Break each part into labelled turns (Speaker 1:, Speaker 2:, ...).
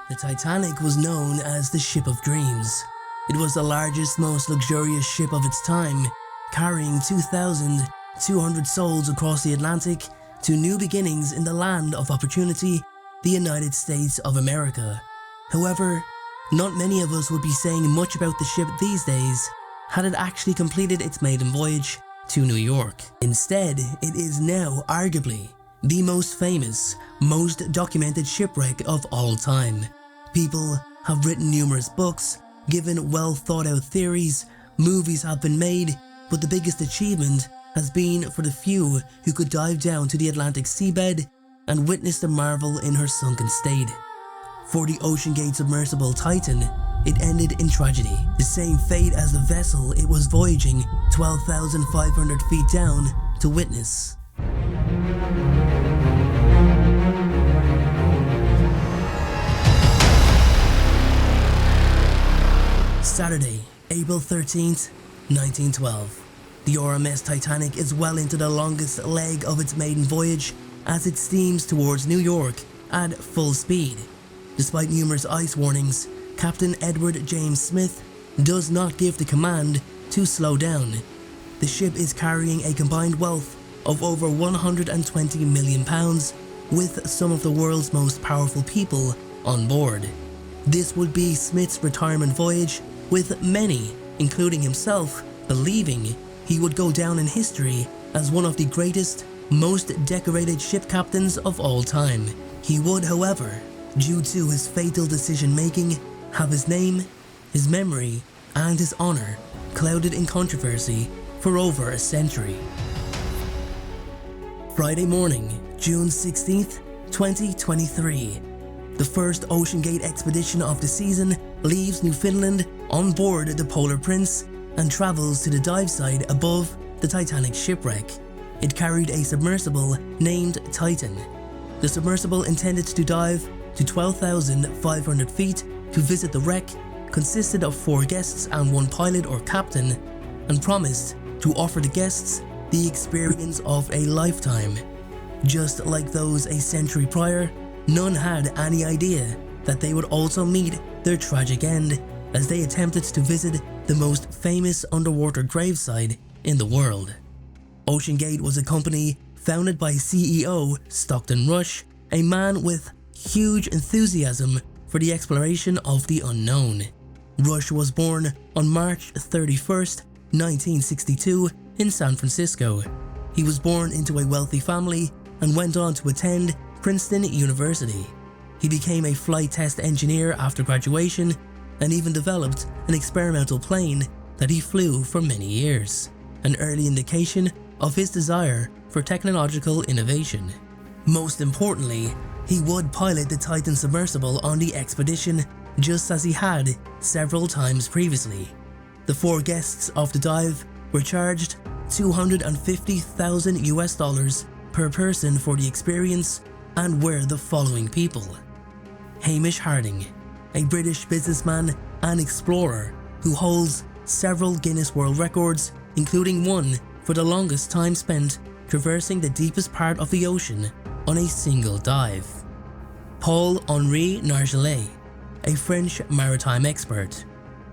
Speaker 1: The Titanic was known as the Ship of Dreams. It was the largest, most luxurious ship of its time, carrying 2,200 souls across the Atlantic to new beginnings in the land of opportunity, the United States of America. However, not many of us would be saying much about the ship these days had it actually completed its maiden voyage to New York. Instead, it is now arguably the most famous, most documented shipwreck of all time. People have written numerous books, given well thought out theories, movies have been made, but the biggest achievement has been for the few who could dive down to the Atlantic seabed and witness the marvel in her sunken state. For the Oceangate submersible Titan, it ended in tragedy, the same fate as the vessel it was voyaging 12,500 feet down to witness. Saturday, April 13th, 1912. The RMS Titanic is well into the longest leg of its maiden voyage as it steams towards New York at full speed. Despite numerous ice warnings, Captain Edward James Smith does not give the command to slow down. The ship is carrying a combined wealth of over £120 million, with some of the world's most powerful people on board. This would be Smith's retirement voyage, with many, including himself, believing he would go down in history as one of the greatest, most decorated ship captains of all time. He would, however, due to his fatal decision-making, have his name, his memory, and his honour clouded in controversy for over a century. Friday morning, June 16th, 2023. The first Oceangate expedition of the season leaves Newfoundland on board the Polar Prince and travels to the dive site above the Titanic shipwreck. It carried a submersible named Titan. The submersible, intended to dive to 12,500 feet to visit the wreck, consisted of 4 guests and 1 pilot or captain, and promised to offer the guests the experience of a lifetime. Just like those a century prior, none had any idea that they would also meet their tragic end as they attempted to visit the most famous underwater gravesite in the world. Oceangate was a company founded by CEO Stockton Rush, a man with huge enthusiasm for the exploration of the unknown. Rush was born on March 31st, 1962 in San Francisco. He was born into a wealthy family and went on to attend Princeton University. He became a flight test engineer after graduation and even developed an experimental plane that he flew for many years, an early indication of his desire for technological innovation. Most importantly, he would pilot the Titan submersible on the expedition, just as he had several times previously. The 4 guests of the dive were charged $250,000 per person for the experience and were the following people: Hamish Harding, a British businessman and explorer who holds several Guinness World Records, including one for the longest time spent traversing the deepest part of the ocean on a single dive. Paul-Henri Nargeolet, a French maritime expert.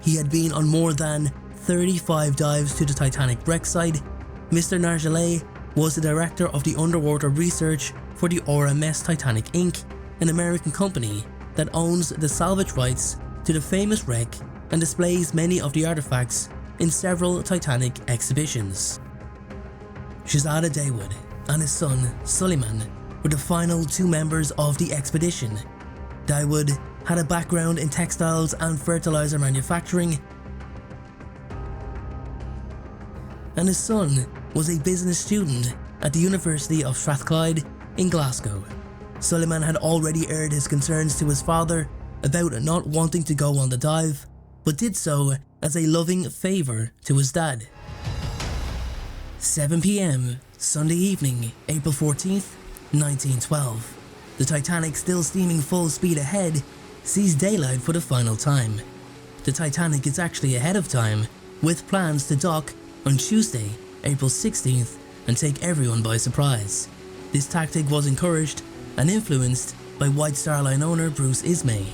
Speaker 1: He had been on more than 35 dives to the Titanic wreck site. Mr. Nargeolet was the director of the underwater research for the RMS Titanic Inc., an American company that owns the salvage rights to the famous wreck and displays many of the artifacts in several Titanic exhibitions. Shahzada Dawood and his son Suleiman were the final 2 members of the expedition. Dawood had a background in textiles and fertilizer manufacturing, and his son was a business student at the University of Strathclyde in Glasgow. Suleiman had already aired his concerns to his father about not wanting to go on the dive, but did so as a loving favour to his dad. 7 p.m. Sunday evening, April 14th, 1912. The Titanic, still steaming full speed ahead, sees daylight for the final time. The Titanic is actually ahead of time, with plans to dock on Tuesday, April 16th, and take everyone by surprise. This tactic was encouraged and influenced by White Star Line owner Bruce Ismay.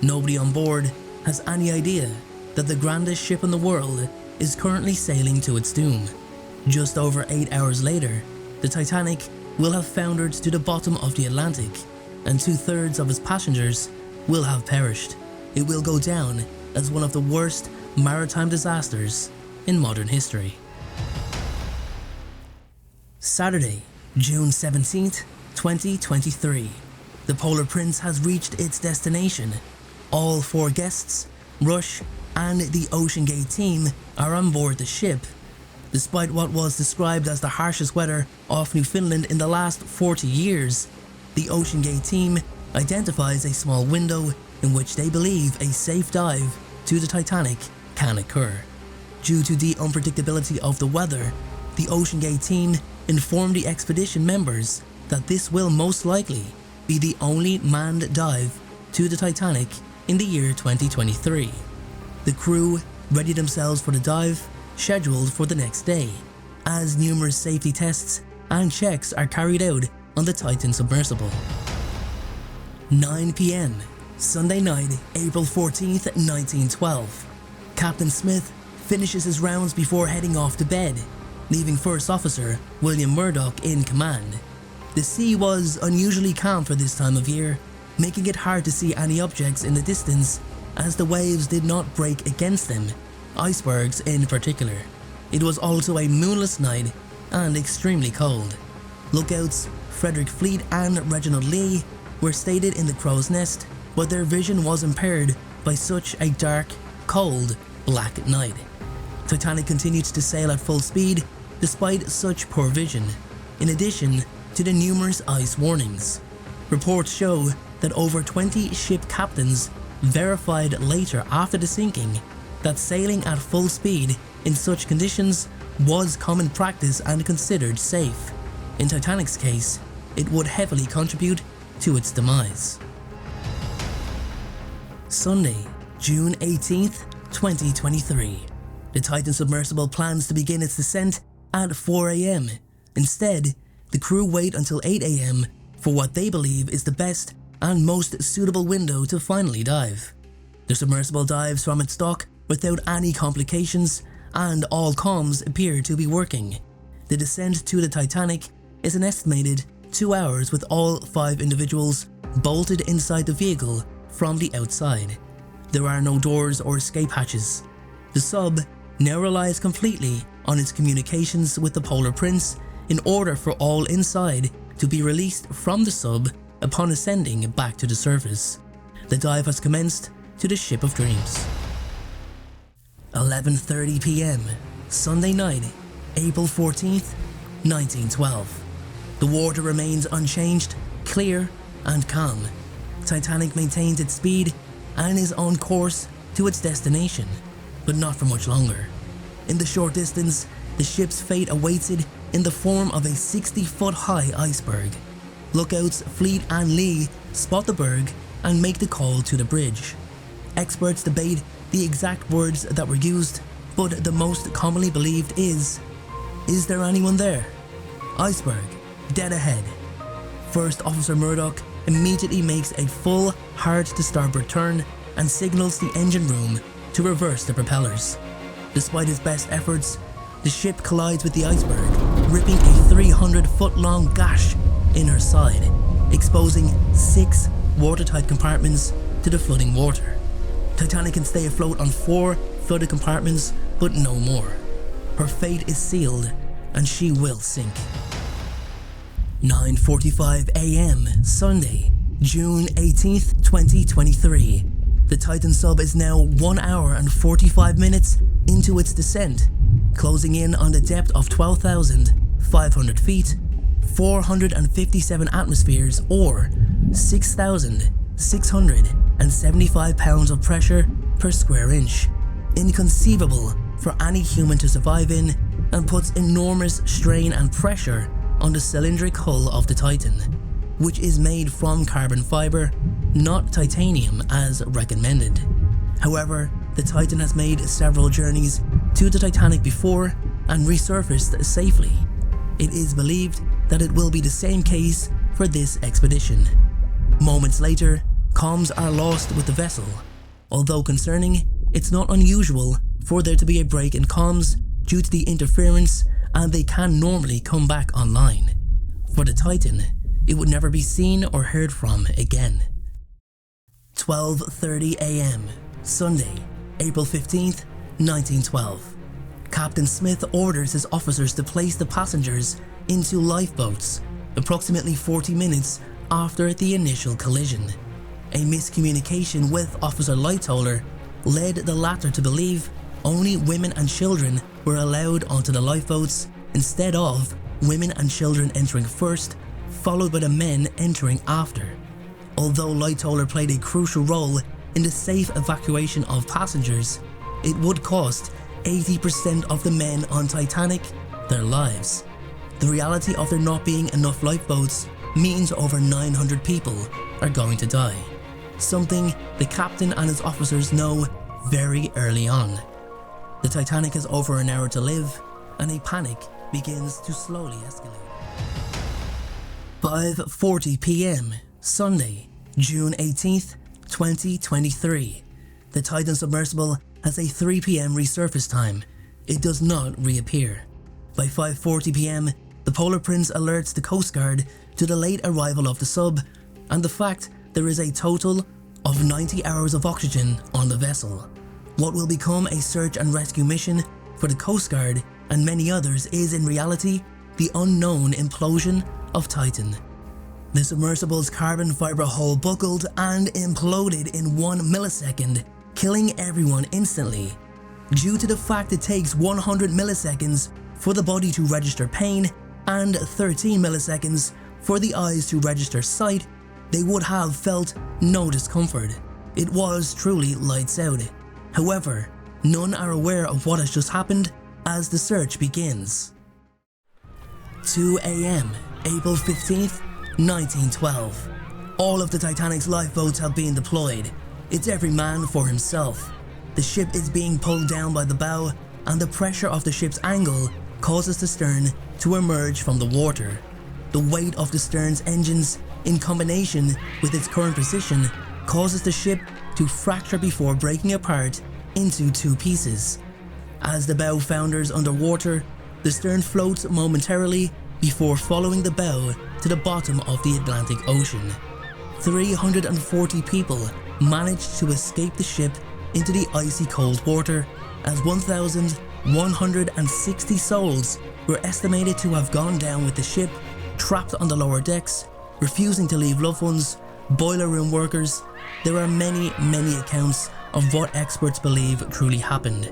Speaker 1: Nobody on board has any idea that the grandest ship in the world is currently sailing to its doom. Just over 8 hours later, the Titanic will have foundered to the bottom of the Atlantic, and 2/3 of its passengers will have perished. It will go down as one of the worst maritime disasters in modern history. Saturday, June 17th, 2023. The Polar Prince has reached its destination. All 4 guests, Rush, and the Oceangate team are on board the ship. Despite what was described as the harshest weather off Newfoundland in the last 40 years, the Oceangate team identifies a small window in which they believe a safe dive to the Titanic can occur. Due to the unpredictability of the weather, the Oceangate team informed the expedition members that this will most likely be the only manned dive to the Titanic in the year 2023. The crew ready themselves for the dive, scheduled for the next day, as numerous safety tests and checks are carried out on the Titan submersible. 9 p.m. Sunday night, April 14th, 1912. Captain Smith finishes his rounds before heading off to bed, leaving First Officer William Murdoch in command. The sea was unusually calm for this time of year, making it hard to see any objects in the distance as the waves did not break against them, icebergs in particular. It was also a moonless night and extremely cold. Lookouts Frederick Fleet and Reginald Lee were stated in the crow's nest, but their vision was impaired by such a dark, cold, black night. Titanic continued to sail at full speed despite such poor vision, in addition to the numerous ice warnings. Reports show that over 20 ship captains verified later after the sinking that sailing at full speed in such conditions was common practice and considered safe. In Titanic's case, it would heavily contribute to its demise. Sunday, June 18th, 2023. The Titan submersible plans to begin its descent at 4 a.m. Instead, the crew wait until 8 a.m. for what they believe is the best and most suitable window to finally dive. The submersible dives from its dock without any complications, and all comms appear to be working. The descent to the Titanic is an estimated 2 hours, with all 5 individuals bolted inside the vehicle from the outside. There are no doors or escape hatches. The sub now relies completely on its communications with the Polar Prince in order for all inside to be released from the sub upon ascending back to the surface. The dive has commenced to the Ship of Dreams. 11:30 p.m. Sunday night, April 14th, 1912. The water remains unchanged, clear and calm. Titanic maintains its speed and is on course to its destination, but not for much longer. In the short distance, the ship's fate awaits it in the form of a 60-foot-high iceberg. Lookouts Fleet and Lee spot the berg and make the call to the bridge. Experts debate the exact words that were used, but the most commonly believed is there anyone there? Iceberg, dead ahead. First Officer Murdoch immediately makes a full hard to starboard turn and signals the engine room to reverse the propellers. Despite his best efforts, the ship collides with the iceberg, ripping a 300-foot-long gash in her side, exposing 6 watertight compartments to the flooding water. Titanic can stay afloat on 4 flooded compartments, but no more. Her fate is sealed, and she will sink. 9:45 a.m. Sunday, June 18th, 2023. The Titan sub is now 1 hour and 45 minutes into its descent, closing in on the depth of 12,500 feet, 457 atmospheres, or 6,675 pounds of pressure per square inch. Inconceivable for any human to survive in, and puts enormous strain and pressure on the cylindric hull of the Titan, which is made from carbon fiber, not titanium as recommended. However, the Titan has made several journeys to the Titanic before and resurfaced safely. It is believed that it will be the same case for this expedition. Moments later, comms are lost with the vessel. Although concerning, it's not unusual for there to be a break in comms due to the interference, and they can normally come back online. For the Titan, it would never be seen or heard from again. 12:30 AM, Sunday, April 15th, 1912. Captain Smith orders his officers to place the passengers into lifeboats approximately 40 minutes after the initial collision. A miscommunication with Officer Lightoller led the latter to believe only women and children were allowed onto the lifeboats instead of women and children entering first, followed by the men entering after. Although Lightoller played a crucial role in the safe evacuation of passengers, it would cost 80% of the men on Titanic their lives. The reality of there not being enough lifeboats means over 900 people are going to die, something the captain and his officers know very early on. The Titanic has over an hour to live, and a panic begins to slowly escalate. 5:40 PM, Sunday, June 18th, 2023. The Titan submersible has a 3 PM resurface time. It does not reappear. By 5:40 PM, the Polar Prince alerts the Coast Guard to the late arrival of the sub and the fact there is a total of 90 hours of oxygen on the vessel. What will become a search and rescue mission for the Coast Guard and many others is in reality the unknown implosion of Titan. The submersible's carbon fiber hull buckled and imploded in 1 millisecond, killing everyone instantly. Due to the fact it takes 100 milliseconds for the body to register pain and 13 milliseconds for the eyes to register sight, they would have felt no discomfort. It was truly lights out. However, none are aware of what has just happened as the search begins. 2 AM, April 15th, 1912. All of the Titanic's lifeboats have been deployed. It's every man for himself. The ship is being pulled down by the bow, and the pressure of the ship's angle causes the stern to emerge from the water. The weight of the stern's engines, in combination with its current position, causes the ship to fracture before breaking apart into 2 pieces. As the bow founders underwater, the stern floats momentarily before following the bow to the bottom of the Atlantic Ocean. 340 people managed to escape the ship into the icy cold water, as 1,160 souls were estimated to have gone down with the ship, trapped on the lower decks, refusing to leave loved ones, boiler room workers. There are many accounts of what experts believe truly happened.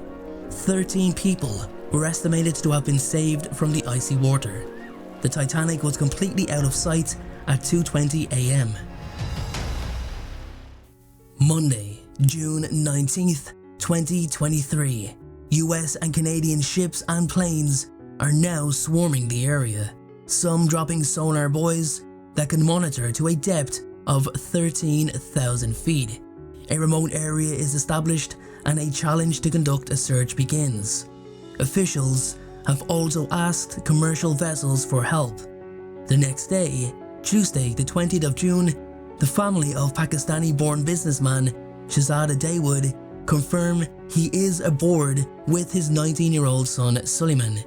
Speaker 1: 13 people were estimated to have been saved from the icy water. The Titanic was completely out of sight at 2:20 AM. Monday, June 19th, 2023. US and Canadian ships and planes are now swarming the area, some dropping sonar buoys that can monitor to a depth of 13,000 feet. A remote area is established and a challenge to conduct a search begins. Officials have also asked commercial vessels for help. The next day, Tuesday the 20th of June, the family of Pakistani-born businessman Shahzada Dawood confirm he is aboard with his 19-year-old son Suleiman.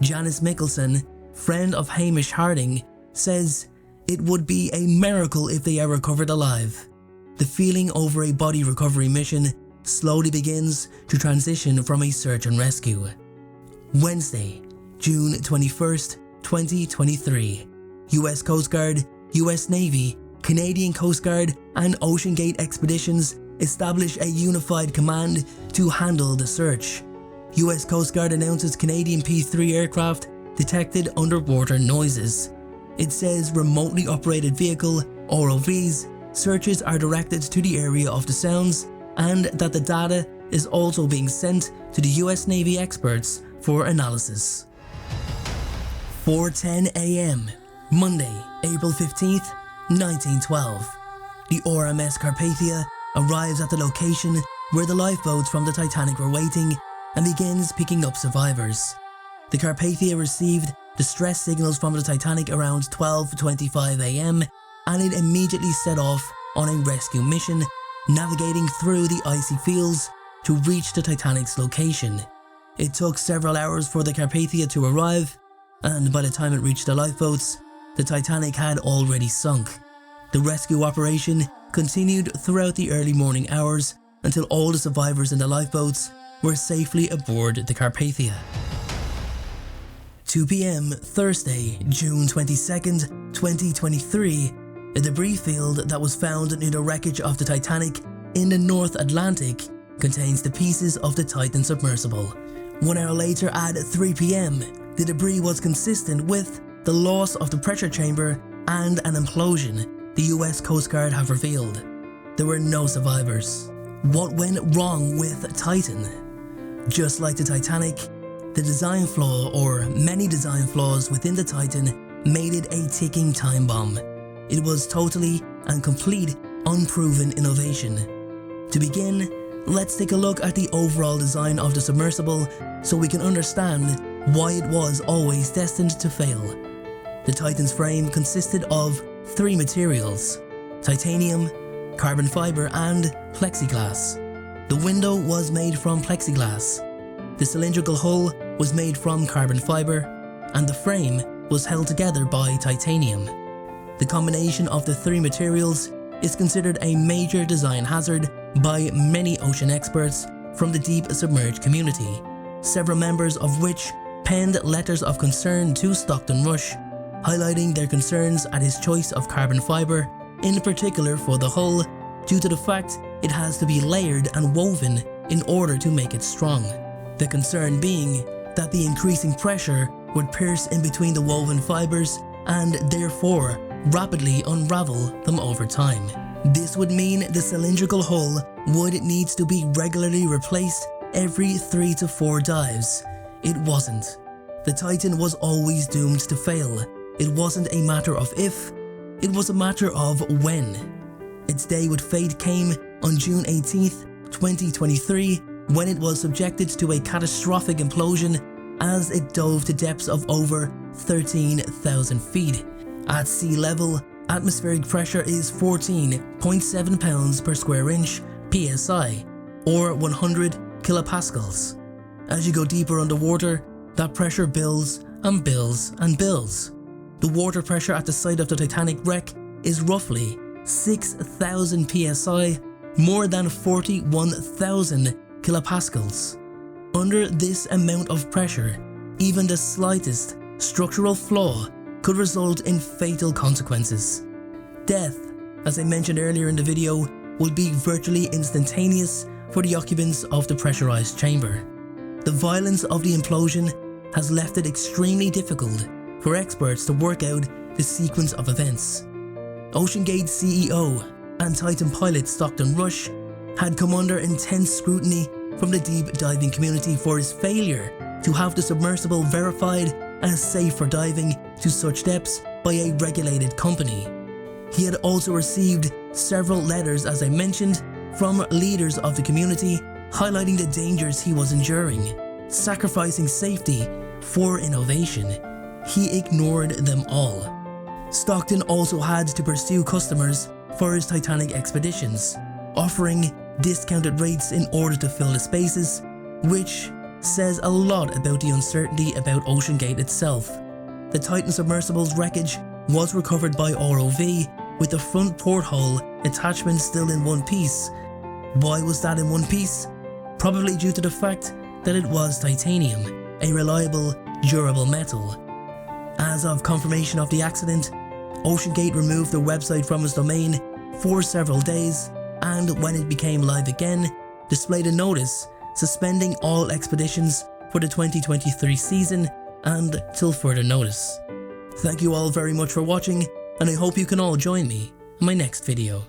Speaker 1: Janice Mickelson, friend of Hamish Harding, says it would be a miracle if they are recovered alive. The feeling over a body recovery mission slowly begins to transition from a search and rescue. Wednesday, June 21st, 2023. US Coast Guard, US Navy, Canadian Coast Guard and Oceangate Expeditions establish a unified command to handle the search. US Coast Guard announces Canadian P-3 aircraft detected underwater noises. It says remotely operated vehicle, ROVs, searches are directed to the area of the sounds, and that the data is also being sent to the US Navy experts for analysis. 4:10 AM, Monday, April 15th, 1912. The RMS Carpathia arrives at the location where the lifeboats from the Titanic were waiting and begins picking up survivors. The Carpathia received distress signals from the Titanic around 12:25 AM and it immediately set off on a rescue mission, navigating through the icy fields to reach the Titanic's location. It took several hours for the Carpathia to arrive, and by the time it reached the lifeboats, the Titanic had already sunk. The rescue operation continued throughout the early morning hours until all the survivors in the lifeboats were safely aboard the Carpathia. 2 p.m. Thursday, June 22nd, 2023, a debris field that was found near the wreckage of the Titanic in the North Atlantic contains the pieces of the Titan submersible. 1 hour later at 3 p.m, the debris was consistent with the loss of the pressure chamber and an implosion, the US Coast Guard have revealed. There were no survivors. What went wrong with Titan? Just like the Titanic, the design flaw, or many design flaws within the Titan, made it a ticking time bomb. It was totally and complete unproven innovation. To begin, let's take a look at the overall design of the submersible so we can understand why it was always destined to fail. The Titan's frame consisted of 3 materials: titanium, carbon fiber and plexiglass. The window was made from plexiglass. The cylindrical hull was made from carbon fiber, and the frame was held together by titanium. The combination of the 3 materials is considered a major design hazard by many ocean experts from the deep submerged community, several members of which penned letters of concern to Stockton Rush, highlighting their concerns at his choice of carbon fiber, in particular for the hull, due to the fact it has to be layered and woven in order to make it strong. The concern being that the increasing pressure would pierce in between the woven fibers and therefore rapidly unravel them over time. This would mean the cylindrical hull would need to be regularly replaced every 3 to 4 dives. It wasn't. The Titan was always doomed to fail. It wasn't a matter of if, it was a matter of when. Its day with fate came on June 18th, 2023, when it was subjected to a catastrophic implosion as it dove to depths of over 13,000 feet. At sea level, atmospheric pressure is 14.7 pounds per square inch psi, or 100 kilopascals. As you go deeper underwater, that pressure builds and builds and builds. The water pressure at the site of the Titanic wreck is roughly 6,000 psi, more than 41,000 kilopascals. Under this amount of pressure, even the slightest structural flaw could result in fatal consequences. Death, as I mentioned earlier in the video, will be virtually instantaneous for the occupants of the pressurized chamber. The violence of the implosion has left it extremely difficult for experts to work out the sequence of events. Oceangate CEO and Titan pilot Stockton Rush had come under intense scrutiny from the deep diving community for his failure to have the submersible verified as safe for diving to such depths by a regulated company. He had also received several letters, as I mentioned, from leaders of the community highlighting the dangers he was enduring, sacrificing safety for innovation. He ignored them all. Stockton also had to pursue customers for his Titanic expeditions, offering discounted rates in order to fill the spaces, which says a lot about the uncertainty about Oceangate itself. The Titan submersible's wreckage was recovered by ROV with the front porthole attachment still in one piece. Why was that in one piece? Probably due to the fact that it was titanium, a reliable, durable metal. As of confirmation of the accident, Oceangate removed the website from its domain for several days, and when it became live again, displayed a notice suspending all expeditions for the 2023 season and till further notice. Thank you all very much for watching, and I hope you can all join me in my next video.